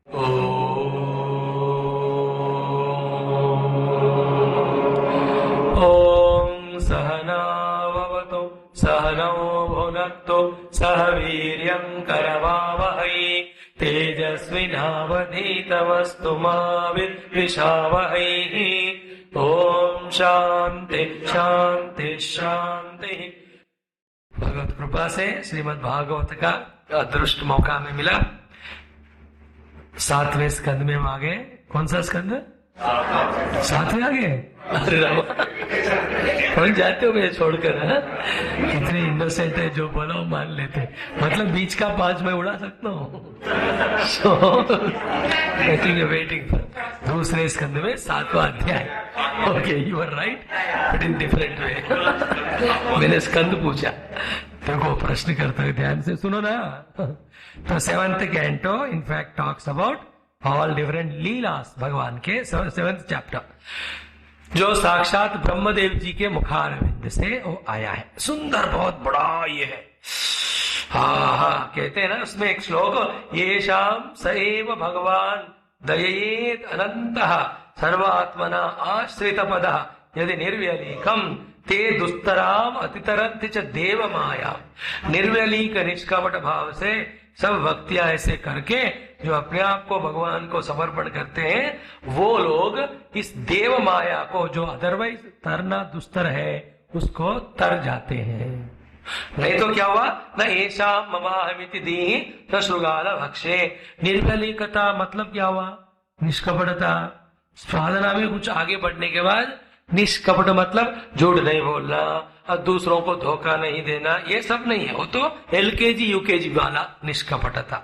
ओम सहनाववतु सहनौ भुनक्तु सह वीर्यं करवावहै तेजस्विनावधीतमस्तु मा विद्विषावहै। ओम शांति शांति शांति। भगवत कृपा से श्रीमद् भागवत का अदृष्ट मौका में मिला। 7वें स्कंद में हम आ गए। कौन सा स्कंद? 7वें आ गए। अरे राम, पहुंच जाते हो मुझे छोड़कर। कितने इनोसेंट है, जो बोला वो मान लेते। मतलब बीच का 5 मैं उड़ा सकता हूँ। वेटिंग फॉर दूसरे स्कंद में 7वां अध्याय। Okay, you are right, but in different way. मैंने स्कंद पूछा, देखो प्रश्न करते हुए ध्यान से सुनो ना। तो 7th canto in fact talks about all different lilas भगवान के। 7th चैप्टर जो साक्षात ब्रह्मदेव जी के मुखारविंद से वो आया है। सुंदर, बहुत बड़ा ये है। हाँ, कहते हैं ना उसमें एक श्लोक, ये शाम सएव भगवान दयेत अनंतः सर्वात्मना आश्रित पद यदि निर्व्यलीकम ते दुस्तराम अतितरंति च देव माया। निर्व्यलीक निष्कपट भाव से सब भक्तियां ऐसे करके जो अपने आप को भगवान को समर्पण करते हैं, वो लोग इस देव माया को, जो अदरवाइज तरना दुस्तर है, उसको तर जाते हैं। नहीं तो क्या हुआ न ऐसा ममाहमिति दी श्रुगाल भक्षे। निर्व्यलीकता मतलब क्या हुआ? निष्कपटता। साधना में कुछ आगे बढ़ने के बाद निष्कपट मतलब झूठ नहीं बोलना और दूसरों को धोखा नहीं देना, ये सब नहीं है। वो तो LKG UKG वाला निष्कपटता।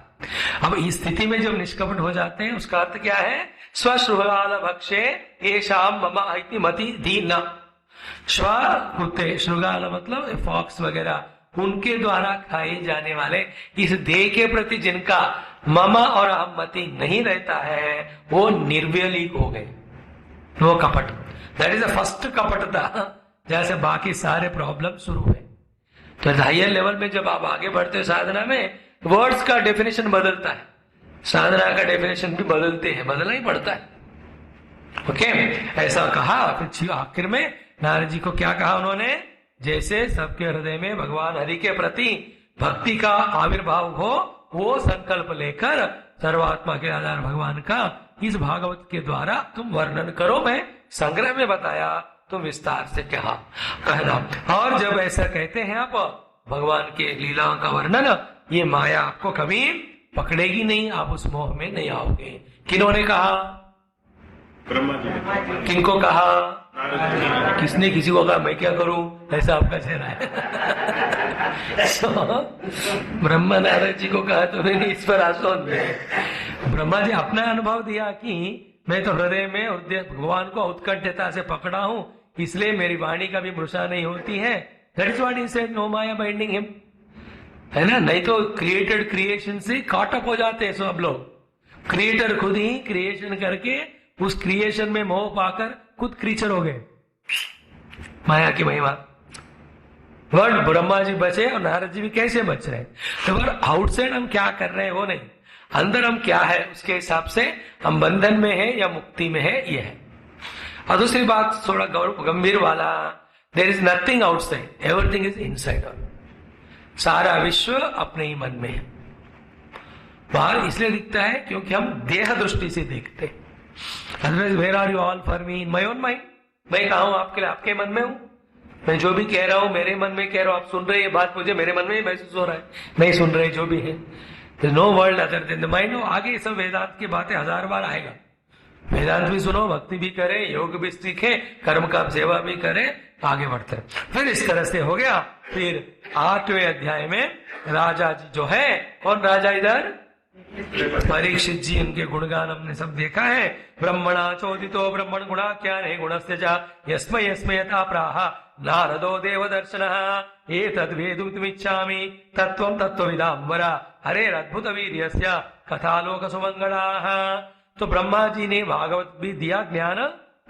अब इस स्थिति में जब निष्कपट हो जाते हैं, उसका अर्थ क्या है? स्वश्रुगाल भक्षे येषाम मम इति मति दीना। स्व कुत्ते, श्रुगाल मतलब फॉक्स वगैरह, उनके द्वारा खाए जाने वाले इस देह के प्रति जिनका मम और अहमति नहीं रहता है, वो निर्व्यलीक हो गए। वो कपट, दैट इज द फर्स्ट कपटता, जैसे बाकी सारे प्रॉब्लम शुरू है। तो हायर लेवल में जब आप आगे बढ़ते हो साधना में, वर्ड्स का डेफिनेशन बदलता है, साधना का डेफिनेशन भी बदलते हैं, बदलना ही पड़ता है। ओके, ऐसा कहा। फिर आखिर में नारद जी को क्या कहा उन्होंने? जैसे सबके हृदय में भगवान हरि के प्रति भक्ति का आविर्भाव हो, वो संकल्प लेकर सर्वात्मा के आधार भगवान का इस भागवत के द्वारा तुम वर्णन करो। मैं संग्रह में बताया, तुम विस्तार से कहना। और जब ऐसा कहते हैं आप भगवान के लीलाओं का वर्णन, ये माया आपको कभी पकड़ेगी नहीं, आप उस मोह में नहीं आओगे। किन्होंने कहा? ब्रह्मा जी। किनको कहा? किसने किसी को कहा मैं क्या करूं? ऐसा आपका चेहरा है। ब्रह्मा नारद जी को कहा तो मैंने इस पर आसोन में ब्रह्मा जी अपना अनुभव दिया कि मैं तो हृदय में भगवान को उत्कंठता से पकड़ा हूं, इसलिए मेरी वाणी का भी मृषा नहीं होती है। That is what he said, no maya binding him, है ना। नहीं तो क्रिएटेड क्रिएशन से कॉट अप हो जाते हैं सब लोग। क्रिएटर खुद ही क्रिएशन करके उस क्रिएशन में मोह पाकर खुद क्रीचर हो गए। माया की महिमा। वर्ड ब्रह्मा जी बचे और नारद जी भी कैसे बच रहे? तो आउटसाइड हम क्या कर रहे हैं वो नहीं, अंदर हम क्या है उसके हिसाब से हम बंधन में है या मुक्ति में है, ये है। और दूसरी बात थोड़ा गंभीर वाला, there is nothing outside, everything is inside. सारा विश्व अपने ही मन में है। बाहर इसलिए दिखता है क्योंकि हम देह दृष्टि से देखते हैं। Otherwise where are you all for me in my own mind. मैं कहा हूं आपके लिए, आपके मन में हूं। मैं जो भी कह रहा हूं मेरे मन में कह रहा हूं, आप सुन रहे हैं ये बात, मुझे मेरे मन में ही महसूस हो रहा है, नहीं सुन रहे जो भी है। No world other than the mind. आगे सब वेदांत की बातें 1000 बार आएगा। वेदांत भी सुनो, भक्ति भी करें, योग भी सीखे, कर्म का सेवा भी करें, आगे बढ़ते हैं। फिर इस तरह से हो गया। फिर 8वें अध्याय में राजा जी जो है, कौन राजा इधर? परीक्षित जी, उनके गुणगान हमने सब देखा है। ब्रह्मणा चोदितो ब्रह्मण गुणा क्या नहीं गुणस्य च यस्मै यस्मै यथा प्राह नारदो देव दर्शनः एतद् वेदुमिच्छामि तत्त्वं तत्त्वविदाम्बरा हरे अद्भुत वीर्यस्य कथालोक सुमंगलाः। तो ब्रह्मा जी ने भागवत भी दिया ज्ञान,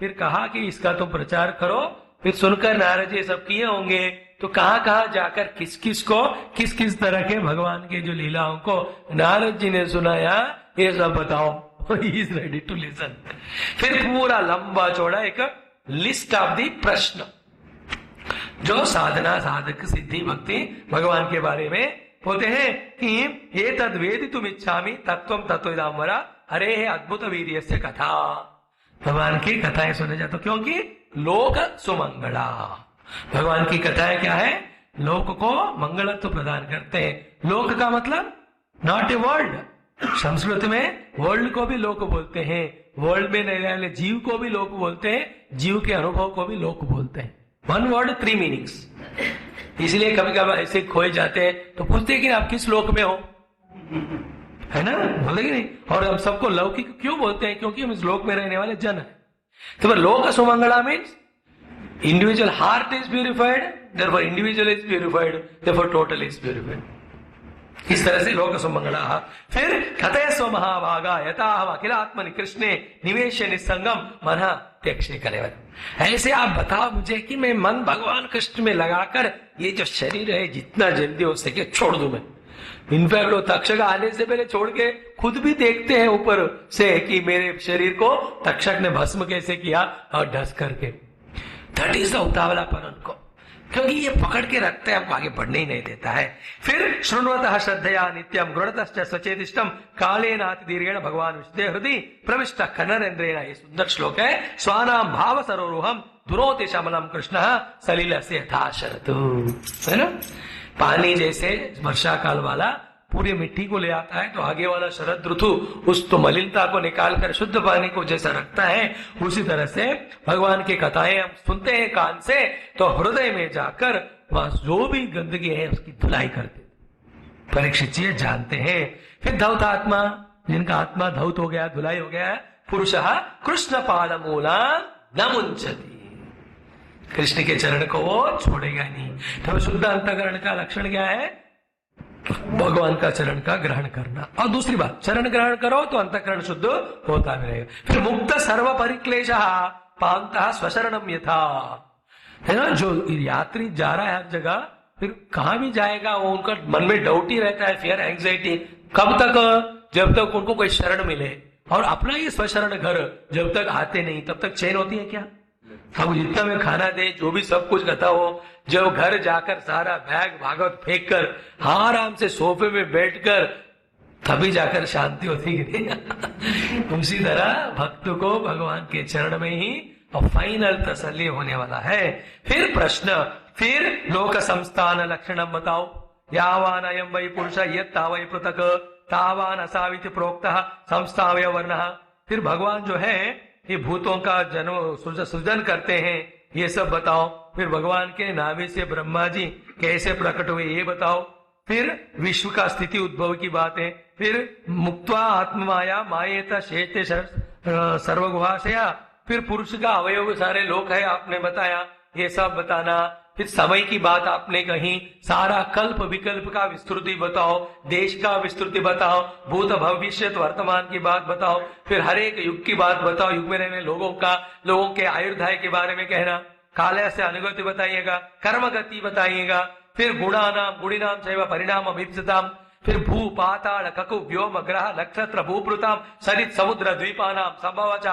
फिर कहा कि इसका तुम प्रचार करो। फिर सुनकर नारद जी सब किए होंगे, तो कहाँ कहाँ जाकर किस किस को किस किस तरह के भगवान के जो लीलाओं को नारद जी ने सुनाया, ये सब बताओ। He is ready to listen. फिर पूरा लंबा चौड़ा एक लिस्ट ऑफ दी प्रश्न जो साधना साधक सिद्धि भक्ति भगवान के बारे में होते हैं कि ये तद वेदितुम इच्छामि तत्वम तत्वविदाम वरा हरे है अद्भुत वीर्य से कथा। भगवान की कथाएं सुने जाते, क्योंकि लोक सुमंगला। भगवान की कथाएं क्या है? लोक को मंगलत्व प्रदान करते हैं। लोक का मतलब नॉट ए वर्ल्ड। संस्कृत में वर्ल्ड को भी लोक बोलते हैं, वर्ल्ड में रहने वाले जीव को भी लोक बोलते हैं, जीव के अनुभव को भी लोक बोलते हैं। One word 3 meanings. इसलिए कभी कभी ऐसे खोए जाते हैं तो पूछते हैं कि आप किस लोक में हो, है ना, बोलेंगे नहीं। और हम सबको लौकिक क्यों बोलते हैं? क्योंकि हम इस लोक में रहने वाले जन हैं। तो लोक Sumangala means individual heart is purified, therefore individual is purified, therefore total is purified. इस तरह से लोक सुमंगला। फिर कथय स्व महाभागा यथा हम अखिलात्मनि कृष्णे निवेश निसंगम मन त्यक्षे कलेवर। ऐसे आप बताओ मुझे कि मैं मन भगवान कृष्ण में लगाकर ये जो शरीर है जितना जल्दी हो सके छोड़ दूं मैं। इनफैक्ट वो तक्षक आने से पहले छोड़ के खुद भी देखते हैं ऊपर से कि मेरे शरीर को तक्षक ने भस्म कैसे किया और ढस करके। दैट इज द उतावलापन उनको, क्योंकि ये पकड़ के रखते हैं, हमको आगे बढ़ने ही नहीं देता है। फिर श्रृण्वतः श्रद्धया नित्यम गृणतश्च सचेतिष्टम कालेनाति दीर्घेण भगवान विशुद्धे हृदि प्रविष्ट कन्नरेन्द्रेण। ये सुंदर श्लोक है। स्वानाम भाव सरोरुहम दुरोति शमलम कृष्ण सलिल से यथा शरतु, है ना। पानी जैसे वर्षा काल वाला पूरी मिट्टी को ले आता है, तो आगे वाला शरद ऋतु उस तो मलिनता को निकाल कर शुद्ध पानी को जैसा रखता है, उसी तरह से भगवान की कथाएं हम सुनते हैं कान से, तो हृदय में जाकर वहां जो भी गंदगी है उसकी धुलाई करते। परीक्षित जी जानते हैं। फिर धौतात्मा, जिनका आत्मा धौत हो गया, धुलाई हो गया, पुरुषः कृष्ण पाद मूला न मुंचति। कृष्ण के चरण को वो छोड़ेगा नहीं। तो शुद्ध अंतःकरण का लक्षण क्या है? भगवान का चरण का ग्रहण करना। और दूसरी बात, चरण ग्रहण करो तो अंतःकरण शुद्ध होता रहेगा। फिर मुक्त सर्व परिक्लेश पांतः स्वशरणम यथा, है ना। जो यात्री जा रहा है हर जगह, फिर कहां भी जाएगा वो उनका मन में डाउट ही रहता है, फियर एंग्जाइटी। कब तक? जब तक उनको कोई शरण मिले। और अपना ये स्वशरण घर जब तक आते नहीं तब तक चैन होती है क्या? हम जितना में खाना दे, जो भी सब कुछ कहता हो, जब घर जाकर सारा बैग भागवत फेंक कर आराम से सोफे में बैठकर तभी जाकर शांति होती है। उसी तरह भक्त को भगवान के चरण में ही और फाइनल तसल्ली होने वाला है। फिर प्रश्न, फिर लोक संस्थान लक्षणम बताओ। यावान अयम वै पुरुष यत् तावै पृथक तावान असाविति प्रोक्तः संस्थावय वर्णः। फिर भगवान जो है ये भूतों का जन्म सृजन करते हैं, ये सब बताओ। फिर भगवान के नाभि से ब्रह्मा जी कैसे प्रकट हुए ये बताओ। फिर विश्व का स्थिति उद्भव की बात है। फिर मुक्त्वा आत्ममाया मायेत शेते सर्वगुहाशया। फिर पुरुष का अवयव सारे लोक है आपने बताया, ये सब बताना। फिर समय की बात आपने कही, सारा कल्प विकल्प का विस्तृति बताओ, देश का विस्तृति बताओ, भूत भविष्य वर्तमान की बात बताओ। फिर हर एक युग की बात बताओ, युग में रहने लोगों के आयुर्दाय के बारे में कहना। काले से अनुगति बताइएगा, कर्म गति बताइएगा। फिर गुणिनाम चैव परिणाम अभिप्सिताम। फिर भू पाताल ककु व्योम ग्रह नक्षत्र भूभृताम सरित समुद्र द्वीपानाम संभवचा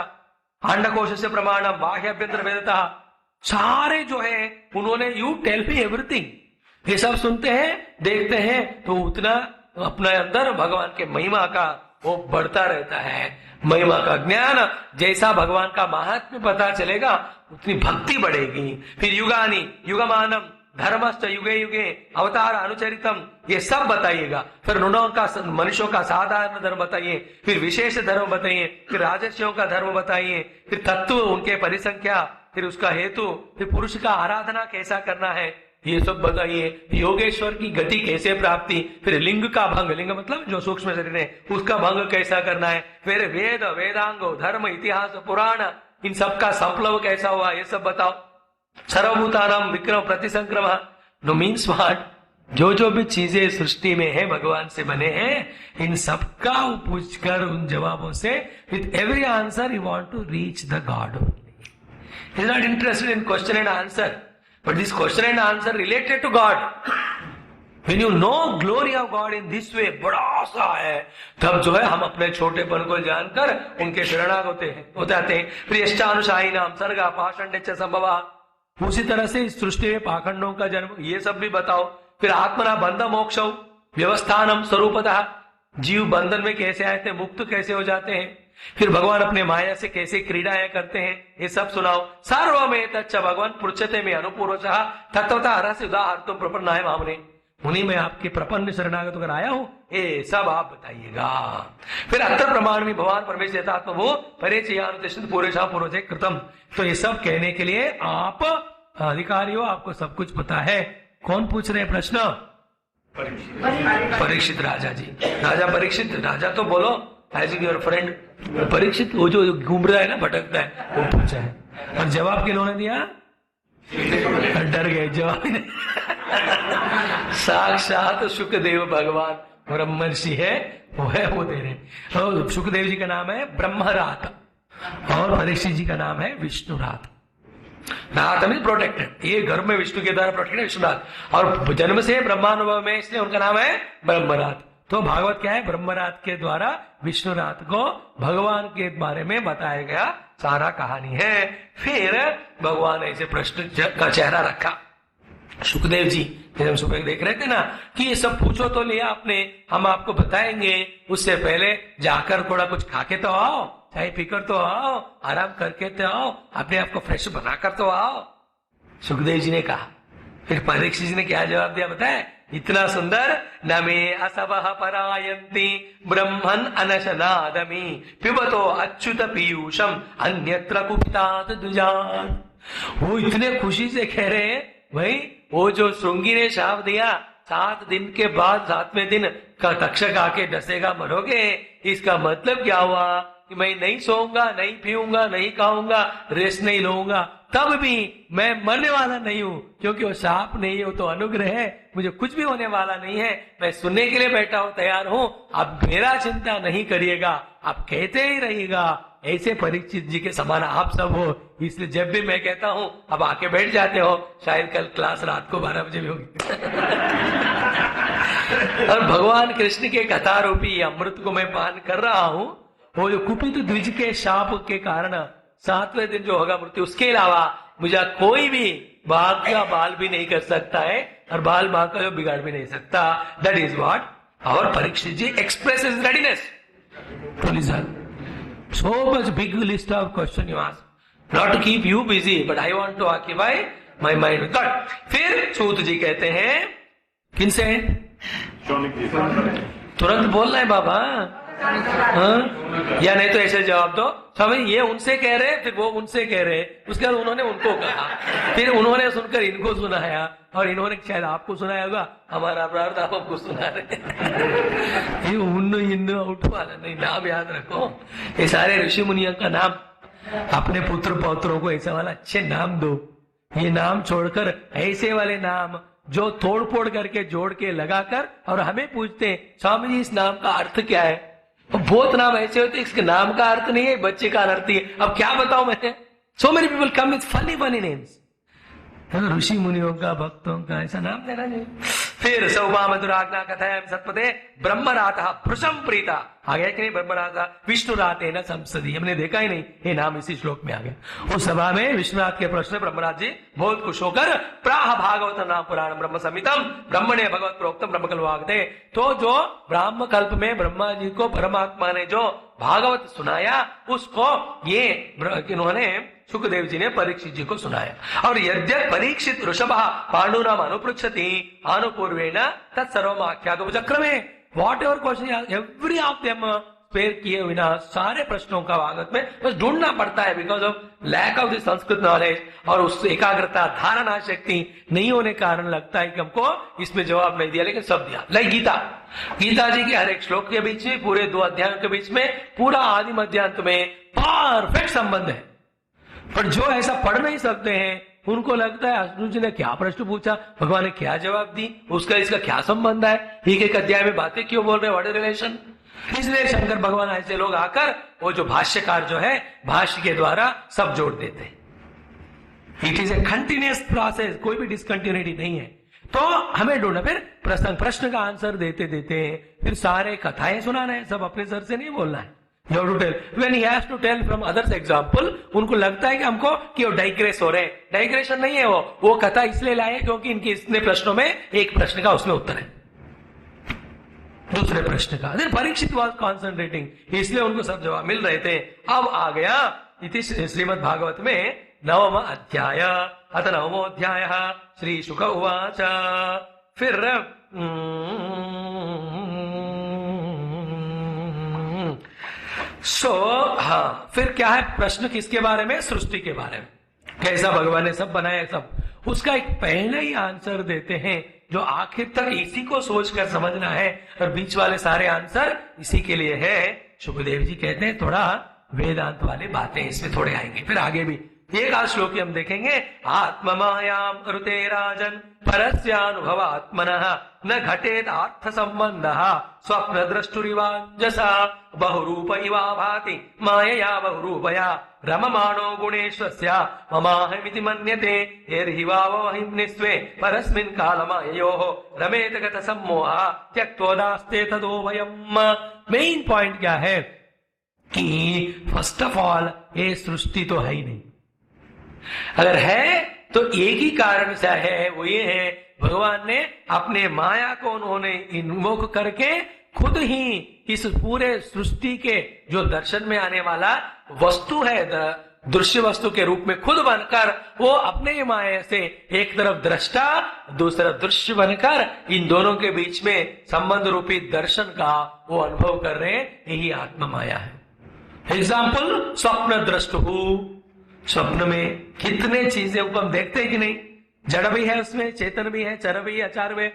अंडकोश से प्रमाणम बाह्याभ्यंतर वेदता। सारे जो है उन्होंने यू टेल मी एवरीथिंग। ये सब सुनते हैं, देखते हैं, तो उतना अपने अंदर भगवान के महिमा का वो बढ़ता रहता है। महिमा का ज्ञान, जैसा भगवान का महात्म्य पता चलेगा उतनी भक्ति बढ़ेगी। फिर युगानी युगमानम धर्मश्च युगे युगे अवतार अनुचरितम, ये सब बताइएगा। फिर मनुष्यों का साधारण धर्म बताइए, फिर विशेष धर्म बताइए, फिर राजर्षियों का धर्म बताइए, फिर तत्व उनके परिसंख्या, फिर उसका हेतु, फिर पुरुष का आराधना कैसा करना है ये सब बताइए। योगेश्वर की गति कैसे प्राप्ति, फिर लिंग का भंग, लिंग मतलब जो सूक्ष्म शरीर है उसका भंग कैसा करना है। फिर वेद वेदांगो धर्म इतिहास पुराण, इन सब का संप्लव कैसा हुआ ये सब बताओ। सर्वभूतानाम विक्रम प्रतिसंक्रम, नो मीन्स व्हाट, जो भी चीजें सृष्टि में है भगवान से बने हैं, इन सब का पूछकर उन जवाबों से with every answer you want to reach the god. He is not interested in question and answer, but this question and answer related to God. When you know glory of God in this way, बड़ा सा है, तब जो है हम अपने छोटेपन को जानकर उनके शरणागत हो जाते हैं। प्रियश्चानुशाही नाम सर्गा पाषण्ड च संभवा। उसी तरह से इस सृष्टि में पाखंडों का जन्म, ये सब भी बताओ। फिर आत्मना बंध मोक्ष व्यवस्थानम स्वरूपतः, जीव बंधन में कैसे आए थे, मुक्त कैसे हो जाते हैं, फिर भगवान अपने माया से कैसे क्रीड़ाएं करते हैं, ये सब सुनाओ। सर्वमें तच्च भगवान पृच्छते में अनुपूर्वशः तत्वतः हरस्य उदाहर्तुम प्रपन्नाय मामने। उन्हीं में आपके प्रपन्न शरणागत होकर आया हूं, ये सब आप बताइएगा। फिर अत्र प्रमाण में भगवान परमेश्वर यथात्म वो परिचयानुतिष्ठित पूर्वेशा पूर्वजे कृतम। तो ये सब कहने के लिए आप अधिकारी हो, आपको सब कुछ पता है। कौन पूछ रहे हैं प्रश्न? परीक्षित राजा जी। राजा परीक्षित, राजा तो बोलो एज योर फ्रेंड। परीक्षित वो जो घूम रहा है ना, भटकता है, वो पूछा है। और जवाब किन्होंने दिया? डर गए, जवाब नहीं। साक्षात सुखदेव भगवान ब्रह्मर्षि है, वो दे रहे। तो सुखदेव जी का नाम है ब्रह्मरात और परीक्षित जी का नाम है विष्णुरात। रात मीन प्रोटेक्टेड, ये घर में विष्णु के द्वारा प्रोटेक्टेड विष्णुरात, और जन्म से ब्रह्मानुभव में, इसलिए उनका नाम है ब्रह्मरात। तो भागवत क्या है? ब्रह्मरात के द्वारा विष्णुरात को भगवान के बारे में बताया गया सारा कहानी है। फिर भगवान ऐसे प्रश्न का चेहरा रखा। सुखदेव जी, हम सुबह देख रहे थे ना कि ये सब पूछो तो लिया आपने, हम आपको बताएंगे, उससे पहले जाकर थोड़ा कुछ खा के तो आओ, चाय पीकर तो आओ, आराम करके तो आओ, अपने आप को फ्रेश बनाकर तो आओ, सुखदेव जी ने कहा। फिर परीक्षित जी ने क्या जवाब दिया बताए? इतना सुंदर, न मे असवः परायन्ति ब्रह्मन् अनशनादमि पिबतो अच्युत पीयूषम अन्यत्र कुपितात् द्विजान्। वो इतने खुशी से कह रहे हैं, भाई वो जो श्रृंगी ने शाप दिया 7 दिन के बाद 7वें दिन का तक्षक आके डसेगा, मरोगे, इसका मतलब क्या हुआ कि मैं नहीं सोऊंगा, नहीं पीऊंगा, नहीं खाऊंगा, रेस्ट नहीं लूंगा, तब भी मैं मरने वाला नहीं हूं, क्योंकि वो शाप नहीं है, वो तो अनुग्रह है, मुझे कुछ भी होने वाला नहीं है, मैं सुनने के लिए बैठा हूं, तैयार हूं, आप मेरा चिंता नहीं करिएगा, आप कहते ही रहिएगा। ऐसे परीक्षित जी के समान आप सब हो, इसलिए जब भी मैं कहता हूं अब आके बैठ जाते हो। शायद कल क्लास रात को 12 बजे भी होगी। और भगवान कृष्ण के कथा रूपी अमृत को मैं पान कर रहा हूं। वो जो कुपित द्विज के शाप के कारण 7वें दिन जो होगा मृत्यु, उसके अलावा मुझे कोई भी बाघ का बाल भी नहीं कर सकता है, और बाल बाघ का जो बिगाड़ भी नहीं सकता। That is what our Parikshit ji express his readiness to listen. So much big list of question you ask, not to keep you busy, but I want to occupy my mind with God. फिर सूत जी कहते हैं, किनसे? तुरंत बोलना है बाबा, हाँ? या नहीं तो ऐसे जवाब दो, स्वामी ये उनसे कह रहे, फिर वो उनसे कह रहे, उसके बाद उन्होंने उनको कहा, फिर उन्होंने सुनकर इनको सुनाया, और इन्होंने शायद आपको सुनाया होगा, हमारा प्रार्थ आप आपको सुना रहे। ये उन्नो इन्नो आउट वाला नहीं, नाम याद रखो। ये सारे ऋषि मुनियों का नाम, अपने पुत्र पौत्रों को ऐसा वाला अच्छे नाम दो। ये नाम छोड़कर ऐसे वाले नाम जो तोड़ फोड़ करके जोड़ के लगाकर, और हमें पूछते हैं स्वामी जी इस नाम का अर्थ क्या है? बहुत नाम ऐसे होते इसके नाम का अर्थ नहीं है, बच्चे का अर्थ ही है। अब क्या बताऊं मैं? So many people come with funny funny names. ऋषि मुनियों का, भक्तों का ऐसा नाम देना चाहिए। फिर सौभा मधुराज्ञा कथाएं सत्पते ब्रह्मरातः पुरुषम प्रीता आ गया कि नहीं? ब्रह्मरात विष्णुराते न संसदी, हमने देखा ही नहीं, ये नाम इसी श्लोक में आ गया। उस सभा में विष्णुनाथ के प्रश्न ब्रह्मराज जी बहुत खुश होकर प्राह भागवत नाम पुराण ब्रह्म संहितम ब्रह्मणे भगवत प्रोक्तम ब्रह्म कल्वागते। तो जो ब्राह्म कल्प में ब्रह्मा जी को परमात्मा ने जो भागवत सुनाया, उसको ये इन्होंने सुखदेव जी ने परीक्षित जी को सुनाया। और यद्यप परीक्षित ऋषभ पांडुनाम अनुपृच्छति अनुपूर्वेण तत्सर्वम आख्यातो चक्रमे whatever question every of them spare किए बिना सारे प्रश्नों का भागवत में बस ढूंढना पड़ता है, because of lack of the Sanskrit knowledge और उस एकाग्रता धारणा शक्ति नहीं होने कारण लगता है कि हमको इसमें जवाब नहीं दिया, लेकिन सब दिया। लाइक गीता जी के हर एक श्लोक के बीच में, पूरे 2 अध्यायों के बीच में पूरा आदि मध्यांत में परफेक्ट संबंध है। पर जो ऐसा पढ़ नहीं सकते हैं, उनको लगता है अर्जुन जी ने क्या प्रश्न पूछा, भगवान ने क्या जवाब दी, उसका इसका क्या संबंध है, एक अध्याय में बातें क्यों बोल रहे, व्हाट इज रिलेशन। इसलिए शंकर भगवान ऐसे लोग आकर वो जो भाष्यकार जो है भाष्य के द्वारा सब जोड़ देते हैं। It is a continuous process, कोई भी डिसकंटिन्यूटी नहीं है। तो हमें ढूंढना, फिर प्रश्न का आंसर देते देते फिर सारे कथाएं सुनाना है, सब अपने सर से नहीं बोलना है। You have to tell. When he has to tell from others example, उनको लगता है कि हमको कि वो डाइग्रेस हो रहे हैं। डाइग्रेशन नहीं है, वो कथा इसलिए लाए क्योंकि इनके इतने प्रश्नों में एक प्रश्न का उसमें उत्तर है, दूसरे प्रश्न का। देन परीक्षित वाज कॉन्सेंट्रेटिंग, इसलिए उनको सब जवाब मिल रहे थे। अब आ गया इति श्रीमद् भागवत में 9वां अध्याय, अथ 9वां अध्याय श्री शुक उवाच। फिर हाँ, फिर क्या है प्रश्न, किसके बारे में? सृष्टि के बारे में, कैसा भगवान ने सब बनाया सब, उसका एक पहले ही आंसर देते हैं जो आखिर तक इसी को सोचकर समझना है, और बीच वाले सारे आंसर इसी के लिए है। सुखदेव जी कहते हैं थोड़ा वेदांत वाले बातें इसमें थोड़े आएंगे, फिर आगे भी एक आध श्लोक हम देखेंगे। आत्म मायाम ऋते राजन परस्यानुभवात्मनः न घटेत अर्थ संबंधः स्वप्न दृष्टुरिवांजसा बहुरूप इवा भाति मायया बहुरूपया रममाणो गुणेश्वस्य ममाहमिति मन्यते एर्हि वावहिम्निस्वे परस्मिन् कालमाययोः रमेत गत सम्मोहः त्यक्तोदास्ते तदोभयम्। मेन पॉइंट क्या है कि फर्स्ट ऑफ ऑल ये सृष्टि तो है ही नहीं, अगर है तो एक ही कारण से है, वो ये है भगवान ने अपने माया को उन्होंने इन्वोक करके खुद ही इस पूरे सृष्टि के जो दर्शन में आने वाला वस्तु है, दृश्य वस्तु के रूप में खुद बनकर वो अपने ही माया से एक तरफ दृष्टा दूसरा दृश्य बनकर इन दोनों के बीच में संबंध रूपी दर्शन का वो अनुभव कर रहे हैं, यही आत्मा माया है। एग्जाम्पल, स्वप्न दृष्टु, स्वप्न में कितने चीजें हम देखते हैं कि नहीं, जड़ भी है उसमें, चेतन भी है, चर भी है, आचार भी है,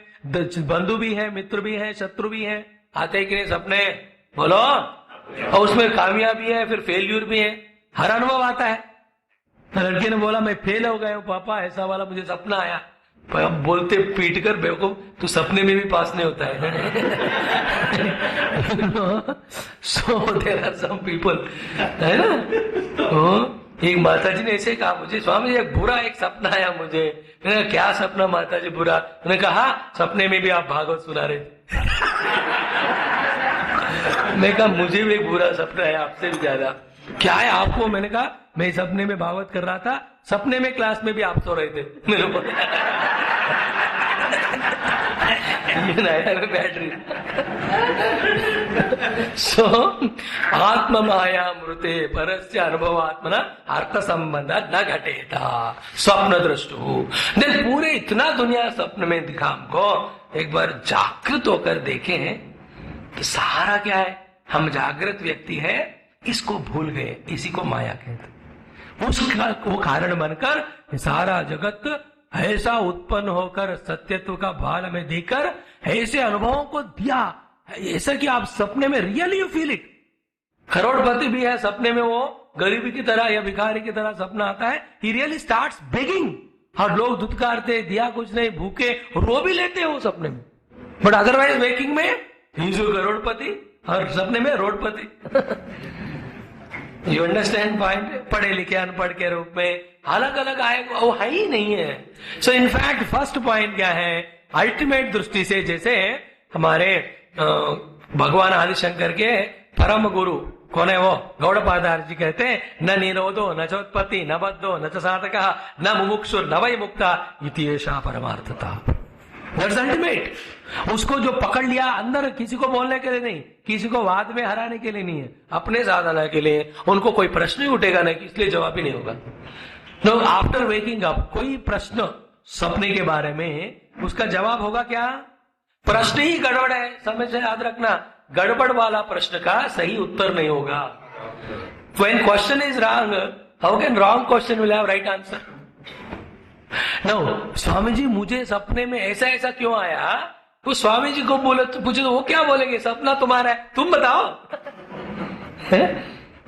बंधु भी है, मित्र भी है, शत्रु भी है, आते हैं कि नहीं सपने, बोलो। और उसमें कामयाबी है, फिर फेल्यूर भी है, हर अनुभव आता है। लड़के ने बोला मैं फेल हो गया हूं पापा, ऐसा वाला मुझे सपना आया। बोलते पीट कर, बेवकूफ तू सपने में भी पास नहीं होता है। So there are some people, है ना। एक माता जी ने ऐसे कहा मुझे, स्वामी जी एक बुरा एक सपना आया मुझे। मैंने कहा क्या सपना माता जी बुरा? उन्होंने कहा सपने में भी आप भागवत सुना रहे थे। मैं कहा मुझे भी एक बुरा सपना है आपसे भी ज्यादा। क्या है आपको? मैंने कहा मैं सपने में भागवत कर रहा था, सपने में क्लास में भी आप सो रहे थे। मेरे को ये नया बैटरी। सो आत्म माया मृते परस्य अनुभवात्मना अर्थ संबंध न घटेता स्वप्न दृष्टु। देख पूरे इतना दुनिया स्वप्न में दिखा हमको, एक बार जागृत होकर देखें तो सारा क्या है, हम जागृत व्यक्ति है इसको भूल गए, इसी को माया कहते। उसका वो कारण बनकर सारा जगत ऐसा उत्पन्न होकर सत्यत्व का भाल में देकर ऐसे अनुभवों को दिया, ऐसा कि आप सपने में रियली यू फील इट। करोड़पति भी है सपने में, वो गरीबी की तरह या भिखारी की तरह सपना आता है, ही रियली स्टार्ट्स बेगिंग, और लोग दुत्कारते दिया कुछ नहीं, भूखे रो भी लेते हैं वो सपने में, बट अदरवाइज वेकिंग में ही जो करोड़पति और सपने में रोडपति। You understand point? पढ़े लिखे अनपढ़ के रूप में अलग अलग आएगा, वो है ही नहीं है। सो इनफैक्ट फर्स्ट पॉइंट क्या है, अल्टीमेट दृष्टि से जैसे हमारे भगवान आदिशंकर के परम गुरु कौन है, वो गौड़पादार जी कहते हैं, न निरोधो न चोत्पत्ति न बद्धो न च साधकः न मुमुक्षुर न वै मुक्ता इति एषा परमार्थता। That's ultimate. उसको जो पकड़ लिया अंदर, किसी को बोलने के लिए नहीं, किसी को वाद में हराने के लिए नहीं है, अपने साधना के लिए। उनको कोई प्रश्न ही उठेगा नहीं, इसलिए जवाब ही नहीं होगा। नो आफ्टर वेकिंग अप कोई प्रश्न सपने के बारे में, उसका जवाब होगा क्या? प्रश्न ही गड़बड़ है। समझ से याद रखना, गड़बड़ वाला प्रश्न का सही उत्तर नहीं होगा। When question is wrong, how can wrong question will have right answer? No, Swami ji मुझे सपने में ऐसा ऐसा क्यों आया, वो स्वामी जी को बोले तो पूछे तो वो क्या बोलेंगे, सपना तुम्हारा है, तुम बताओ।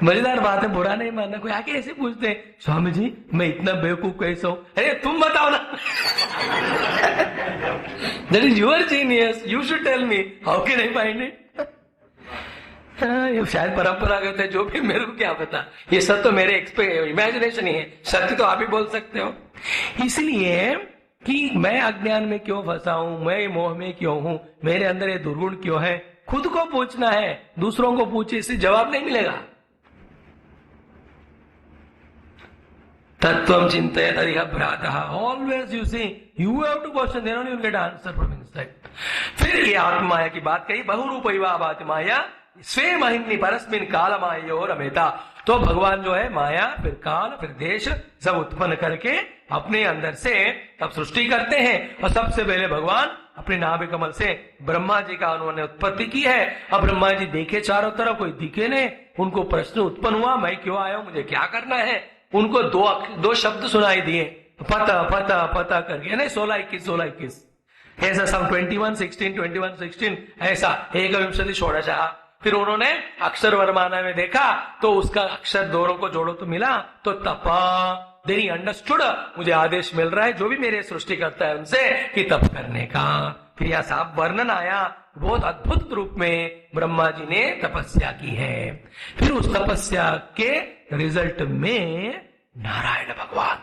मजेदार बात है, बुरा नहीं मानना। कोई आके ऐसे पूछते हैं, स्वामी जी मैं इतना बेवकूफ कैसे हूं? अरे तुम बताओ ना। That is your genius, you should tell me, how can I find it? ये शायद परंपरागत है, जो भी, मेरे को क्या पता। ये सब तो मेरे इमेजिनेशन ही है, सत्य तो आप ही बोल सकते हो। इसलिए कि मैं अज्ञान में क्यों फंसा हूं, मैं मोह में क्यों हूं, मेरे अंदर ये दुर्गुण क्यों है, खुद को पूछना है। दूसरों को पूछे इससे जवाब नहीं मिलेगा। तत्वम चिंतयत हरिः भ्रातः, always you see you have to question, then only you get answer from inside. फिर ये आत्म माया की बात कही, बहुरूपैवा भाति माया स्वे महिम्नि परस्मिन काल मायो रमेता। तो भगवान जो है माया फिर काल फिर देश सब उत्पन्न करके अपने अंदर से तब सृष्टि करते हैं। और सबसे पहले भगवान अपने नाभि कमल से ब्रह्मा जी का उन्होंने उत्पत्ति की है। अब ब्रह्मा जी देखे चारों तरफ, कोई दिखे नहीं। उनको प्रश्न उत्पन्न हुआ, मैं क्यों आया हूं, मुझे क्या करना है। उनको दो शब्द सुनाई दिए, पता पता पता करके, नहीं 16-21 ऐसा सब 21-16 ऐसा 21 षोडशः। फिर उन्होंने अक्षर वर्माना में देखा तो उसका अक्षर दोनों को जोड़ो तो मिला, तो तपा देन ही अंडरस्टूड, मुझे आदेश मिल रहा है जो भी मेरे सृष्टि करता है उनसे कि तप करने का। फिर यह साफ वर्णन आया, बहुत अद्भुत रूप में ब्रह्मा जी ने तपस्या की है। फिर उस तपस्या के रिजल्ट में नारायण भगवान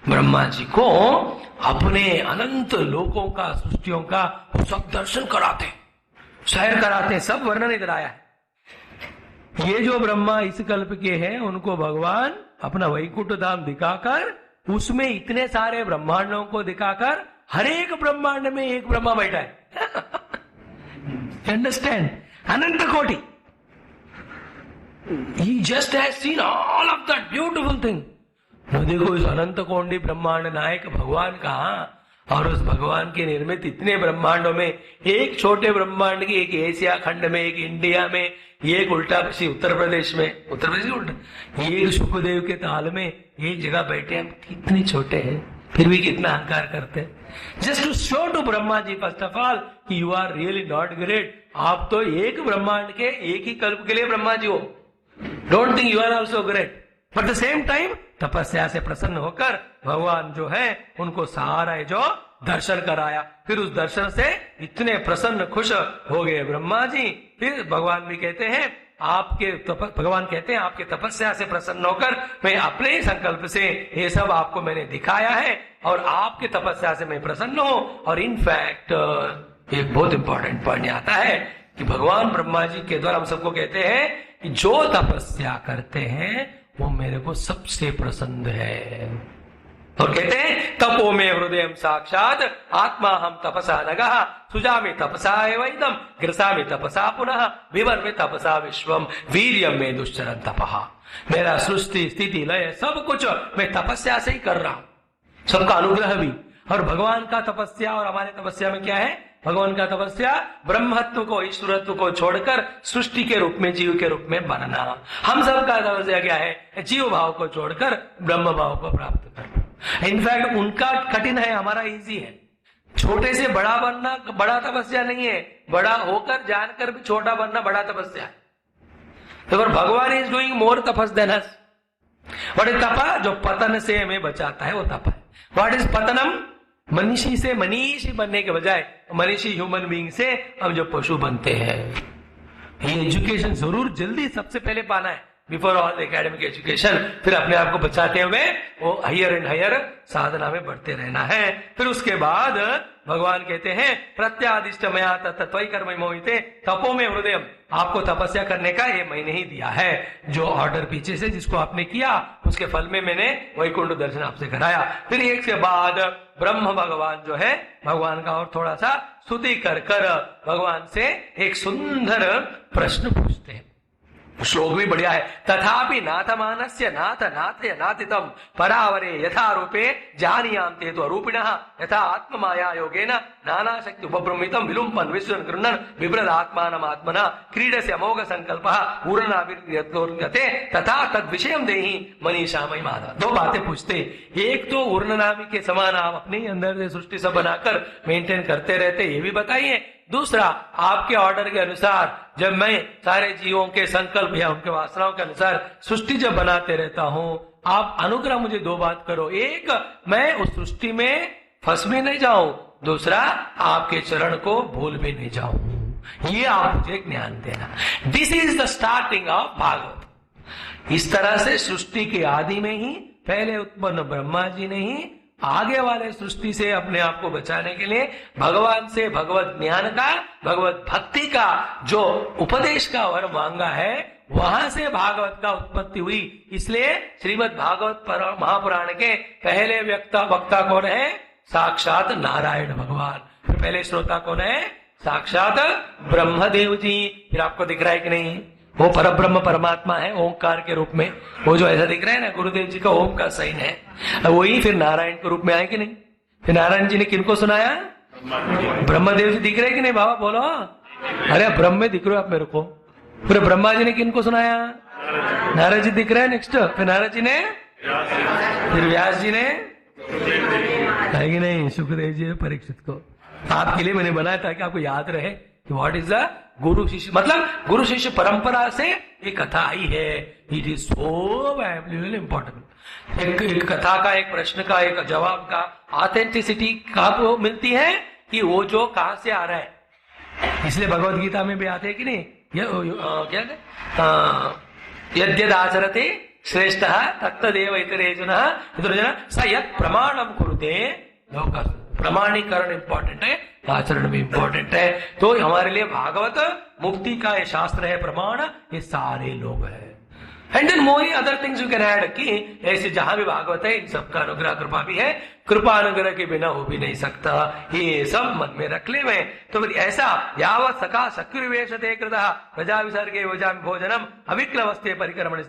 ब्रह्मा जी को अपने अनंत लोकों का, सृष्टियों का सब दर्शन कराते, सैर कराते, सब वर्णन इधर आया है। ये जो ब्रह्मा इस कल्प के हैं उनको भगवान अपना वैकुंठ धाम दिखाकर, उसमें इतने सारे ब्रह्मांडों को दिखाकर, हर एक ब्रह्मांड में एक ब्रह्मा बैठा है। अंडरस्टैंड? अनंत कोटि। He just has seen all of that beautiful thing. देखो इस अनंत कोटि ब्रह्मांड नायक भगवान का, और उस भगवान के निर्मित इतने ब्रह्मांडों में एक छोटे ब्रह्मांड की, एक एशिया खंड में, एक इंडिया में, एक उल्टा उत्तर प्रदेश में, उत्तर प्रदेश उल्टा, एक सुखदेव के ताल में एक जगह बैठे हम, कितने छोटे हैं फिर भी कितना अहंकार करते हैं। Just to show to Brahma ji first of all कि you are really not great. आप तो एक ब्रह्मांड के एक ही कल्प के लिए ब्रह्मा जी हो। Don't think you are also great. But the same time तपस्या से प्रसन्न होकर भगवान जो है उनको सारा जो दर्शन कराया। फिर उस दर्शन से इतने प्रसन्न खुश हो गए ब्रह्मा जी। फिर भगवान भी कहते हैं भगवान कहते हैं आपके तपस्या से प्रसन्न होकर मैं अपने ही संकल्प से ये सब आपको मैंने दिखाया है, और आपके तपस्या से मैं प्रसन्न हूं। और इनफैक्ट एक बहुत इंपॉर्टेंट पॉइंट आता है कि भगवान ब्रह्मा जी के द्वारा हम सबको कहते हैं कि जो तपस्या करते हैं वो मेरे को सबसे पसंद है। और कहते हैं तपो में हृदय साक्षात आत्मा हम तपसा नगः सुजामि तपसा एवं ग्रसामि तपसा पुनः विवर्मि तपसा विश्वम वीर्यम में दुश्चरन तपः। मेरा सृष्टि स्थिति लय सब कुछ मैं तपस्या से ही कर रहा हूं, सबका अनुग्रह भी। और भगवान का तपस्या और हमारे तपस्या में क्या है? भगवान का तपस्या ब्रह्मत्व को, ईश्वरत्व को छोड़कर सृष्टि के रूप में, जीव के रूप में बनना। हम सबका तपस्या क्या है? जीव भाव को छोड़कर ब्रह्म भाव को प्राप्त करना। इनफैक्ट उनका कठिन है, हमारा इजी है। छोटे से बड़ा बनना बड़ा तपस्या नहीं है, बड़ा होकर जानकर भी छोटा बनना बड़ा तपस्या है। तो Bhagwan is doing more tapas than us. What is tapa? जो पतन से हमें बचाता है वो तपा है। व्हाट इज पतनम? मनीषी से मनीषी बनने के बजाय मनीषी ह्यूमन बीइंग से हम जो पशु बनते हैं। ये एजुकेशन जरूर जल्दी सबसे पहले पाना है, बिफोर ऑल एकेडमिक एजुकेशन। फिर अपने आप को बचाते हुए वो हायर एंड हायर साधना में बढ़ते रहना है। फिर उसके बाद भगवान कहते हैं प्रत्यादिष्ट मया तत्त्वयि कर्म मोहिते तपो में हृदयम। आपको तपस्या करने का ये मैंने ही दिया है। जो ऑर्डर पीछे से जिसको आपने किया उसके फल में मैंने वैकुंठ दर्शन आपसे कराया। फिर एक के बाद ब्रह्म भगवान जो है भगवान का और थोड़ा सा स्तुति कर भगवान से एक सुंदर प्रश्न पूछते हैं। श्लोक भी बढ़िया है। तथापि नाथ मानस्य नाथ नाथय नाथितम परावरे यथा रूपे जानीयाम ते तो अरूपिणः यथा आत्म माया योगेन नाना शक्ति उपब्रह्मितम विलुम्पन विश्वन गृह्णन विभ्रद आत्मानम आत्मना क्रीडस्य अमोघ संकल्पः ऊर्णनाभिर्यते तथा तद विषयम देहि मनीषा मयि माधव। दो बातें पूछते। एक तो ऊर्णनाभि के समान आप अपने अंदर से सृष्टि सब बनाकर मेंटेन करते रहते, ये भी बताइए। दूसरा, आपके ऑर्डर के अनुसार जब मैं सारे जीवों के संकल्प या उनके वासनाओं के अनुसार सृष्टि जब बनाते रहता हूं, आप अनुग्रह मुझे दो बात करो। एक, मैं उस सृष्टि में फंस भी नहीं जाऊं। दूसरा, आपके चरण को भूल भी नहीं जाऊं। ये आप मुझे ज्ञान देना। This is the starting of Bhagavata. इस तरह से सृष्टि के आदि में ही पहले उत्पन्न ब्रह्मा जी ने ही आगे वाले सृष्टि से अपने आप को बचाने के लिए भगवान से भगवत ज्ञान का, भगवत भक्ति का जो उपदेश का वर मांगा है, वहां से भागवत का उत्पत्ति हुई। इसलिए श्रीमद् भागवत महापुराण के पहले वक्ता कौन है? साक्षात नारायण भगवान। फिर पहले श्रोता कौन है? साक्षात ब्रह्मदेव जी। फिर आपको दिख रहा है कि नहीं, वो परब्रह्म परमात्मा है ओंकार के रूप में। वो जो ऐसा दिख रहा है ना, गुरुदेव जी का ओम का साइन है, वही फिर नारायण के रूप में आए कि नहीं? फिर नारायण जी ने किनको सुनाया? ब्रह्मदेव जी दिख रहे कि नहीं बाबा? बोलो। अरे ब्रह्म में दिख रहे हो आप मेरे को। फिर ब्रह्मा जी ने किनको सुनाया? नारद जी दिख रहे हैं। नेक्स्ट फिर नारद जी ने, फिर व्यास जी ने, है कि नहीं? सुखदेव जी ने परीक्षित को। आपके लिए मैंने बनाया ताकि आपको याद रहे कि व्हाट इज द गुरु शिष्य, मतलब गुरु शिष्य परंपरा से ये कथा आई है। It is so important. एक कथा का, एक प्रश्न का, एक जवाब का ऑथेंटिसिटी कहाँ मिलती है कि वो जो कहां से आ रहा है। इसलिए भगवत गीता में भी आते हैं कि नहीं, क्या यद्यद आचरते श्रेष्ठ तत्तदेव इतरेजन स यत् प्रमाणम कुरुते। प्रमाणीकरण इंपॉर्टेंट है, आचरण भी इंपॉर्टेंट है। तो हमारे लिए भागवत मुक्ति का ये शास्त्र है, प्रमाण ये सारे लोग हैं। And then more other things you can add कि ऐसे जहां भी भागवत है इन सबका अनुग्रह कृपा भी है, कृपा अनुग्रह के बिना हो भी नहीं सकता, ये सब मन में रख ले में। तो फिर ऐसा यावत सखा सख्युर्वेशते कृतः प्रजा विसर्गे वजामि भोजनम अविक्लवस्ते परिक्रमण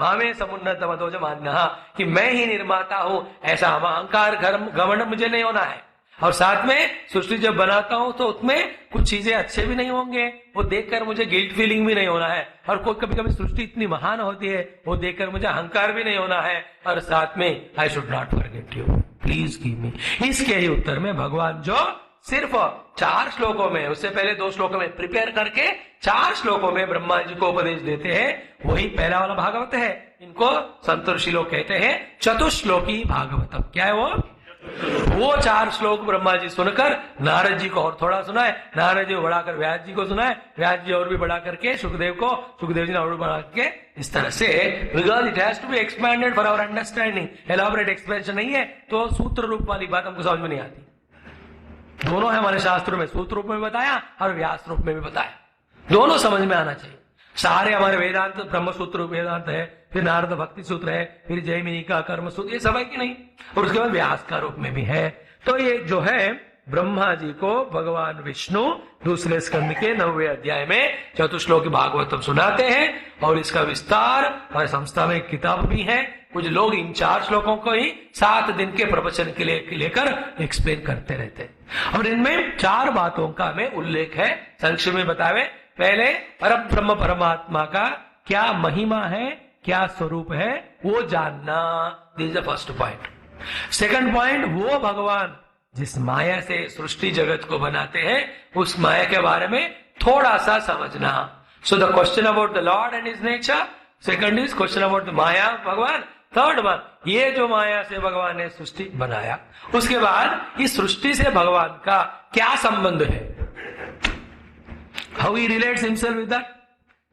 मामे समुन्नत मदोज मान्यः, कि मैं ही निर्माता हूं ऐसा अहंकार घमंड मुझे नहीं होना है। और साथ में सृष्टि जब बनाता हूं तो उसमें कुछ चीजें अच्छे भी नहीं होंगे, वो देखकर मुझे गिल्ट फीलिंग भी नहीं होना है। और कोई कभी कभी सृष्टि इतनी महान होती है, वो देखकर मुझे अहंकार भी नहीं होना है। और साथ में I should not forget you, please give me. इसके ही उत्तर में भगवान जो सिर्फ 4 श्लोकों में, उससे पहले 2 श्लोकों में प्रिपेयर करके 4 श्लोकों में ब्रह्मा जी को उपदेश देते हैं, वही पहला वाला भागवत है। इनको संत ऋषि लोग कहते हैं चतुश्लोकी भागवतम। क्या है वो 4 श्लोक ब्रह्मा जी सुनकर नारद जी को और थोड़ा सुनाए, नारद जी को बढ़ाकर व्यास जी को सुनाए, व्यास जी और भी बढ़ा करके सुखदेव को, सुखदेव जी ने और भी बढ़ा के, इस तरह से because it has to be expanded for our understanding. Elaborate explanation नहीं है तो सूत्र रूप वाली बात हमको समझ में नहीं आती। दोनों है हमारे शास्त्रों में, सूत्र रूप में बताया और व्यास रूप में भी बताया, दोनों समझ में आना चाहिए। सारे हमारे वेदांत ब्रह्म सूत्र वेदांत है, फिर नारद भक्ति सूत्र है, फिर जयमिनी का कर्म सूत्र, ये सब है कि नहीं? और उसके बाद व्यास का रूप में भी है। तो ये जो है ब्रह्मा जी को भगवान विष्णु दूसरे स्कंद के 9वें अध्याय में चतुश्लोकी भागवतम सुनाते हैं। और इसका विस्तार हमारे संस्था में एक किताब भी है। कुछ लोग इन 4 श्लोकों को ही 7 दिन के प्रवचन के लिए लेकर एक्सप्लेन करते रहते हैं। और इनमें 4 बातों का हमें उल्लेख है, संक्षेप में बतावे। पहले परब्रह्म परमात्मा का क्या महिमा है, क्या स्वरूप है, वो जानना, this is the first point. Second point, वो भगवान जिस माया से सृष्टि जगत को बनाते हैं, उस माया के बारे में थोड़ा सा समझना। So the question about the lord and his nature, second is question about the maya Bhagwan, third one ये जो माया से भगवान ने सृष्टि बनाया, उसके बाद इस सृष्टि से भगवान का क्या संबंध है, how he relates himself with that,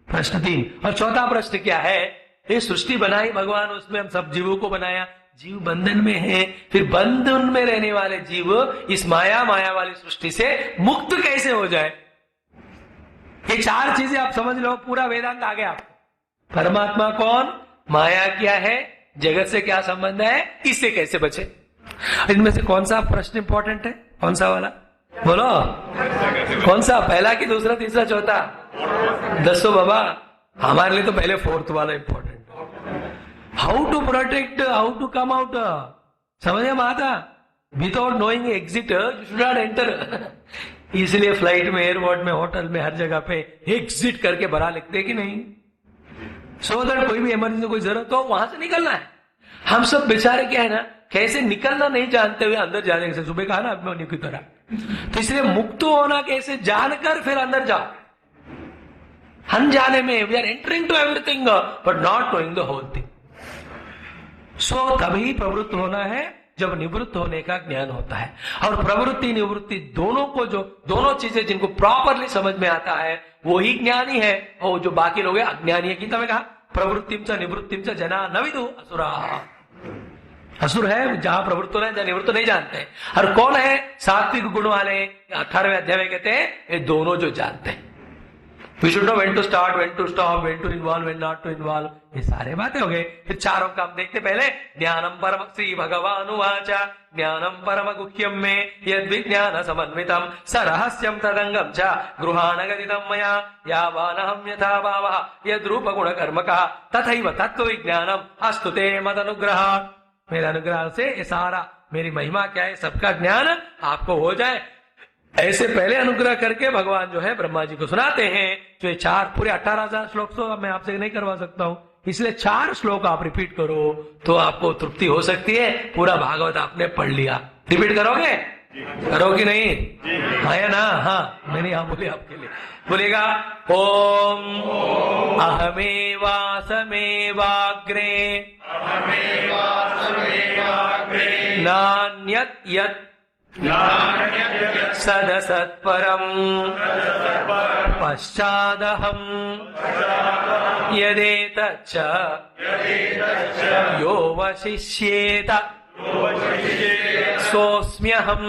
प्रश्न 3। और चौथा प्रश्न क्या है, ये सृष्टि बनाई भगवान, उसमें हम सब जीवों को बनाया, जीव बंधन में है, फिर बंधन में रहने वाले जीव इस माया वाली सृष्टि से मुक्त कैसे हो जाए। ये 4 चीजें आप समझ लो, पूरा वेदांत आ गया आपको। परमात्मा कौन, माया क्या है, जगत से क्या संबंध है, इससे कैसे बचे। इनमें से कौन सा प्रश्न इंपॉर्टेंट है, कौन सा वाला बोलो, कौन सा, पहला कि दूसरा, तीसरा, चौथा? दसो बाबा, हमारे लिए तो पहले 4th वाला important. How to protect, how to come out, समझे माता, without knowing exit you should not enter. इसलिए फ्लाइट में, एयरपोर्ट में, होटल में, हर जगह पे एग्जिट करके भरा लिखते कि नहीं, सो दैट कोई भी इमरजेंसी, कोई जरूरत हो वहां से निकलना है। हम सब बेचारे क्या है ना, कैसे निकलना नहीं जानते हुए अंदर जाने से, सुबह कहा ना अभिमन्यु की तरह। तो इसलिए मुक्त होना कैसे, जानकर फिर अंदर जाओ। अनजाने में we are entering to everything but not knowing the whole thing. So तभी प्रवृत्त होना है जब निवृत्त होने का ज्ञान होता है। और प्रवृत्ति निवृत्ति दोनों को, जो दोनों चीजें जिनको प्रॉपरली समझ में आता है वो ही ज्ञानी है, और जो बाकी लोग हैं अज्ञानी है। गीता में कहा प्रवृत्तिम च निवृत्तिम च जना न विदु असुरा। असुर है जहां प्रवृत्त हो रहे हैं, जहां निवृत्त नहीं जानते हैं। और कौन है सात्विक गुण वाले, 18वें अध्याय में कहते हैं ये दोनों जो जानते हैं। We should know when to start, when to stop, when to involve, when not to involve. ये सारे बातें हो गए। फिर चारों काम देखते पहले ज्ञानम परम श्री भगवान उवाच ज्ञानम परम गुह्यम में यद विज्ञान समन्वितम स रहस्यम तदंगम च गृहाण गदितम मया यावानहम यथा भावः यद रूप गुण कर्म का तथैव तत्व विज्ञानम अस्तु ते मदनुग्रह। मेरे अनुग्रह से ये सारा मेरी महिमा क्या है सबका ज्ञान आपको हो जाए, ऐसे पहले अनुग्रह करके भगवान जो है ब्रह्मा जी को सुनाते हैं। तो ये 4 पूरे 18,000 श्लोक तो मैं आपसे नहीं करवा सकता हूं, इसलिए 4 श्लोक आप रिपीट करो तो आपको तृप्ति हो सकती है। पूरा भागवत आपने पढ़ लिया। रिपीट करोगे? करोगे नहीं? हाँ या ना? हाँ, मैंने यहां बोले आपके लिए। बोलेगा ओम अहमेवासमेवाग्रे नान्यत् यत् सदसत्परम पश्चादहम यदेतच्च यो वशिष्येत सोऽस्म्यहम्।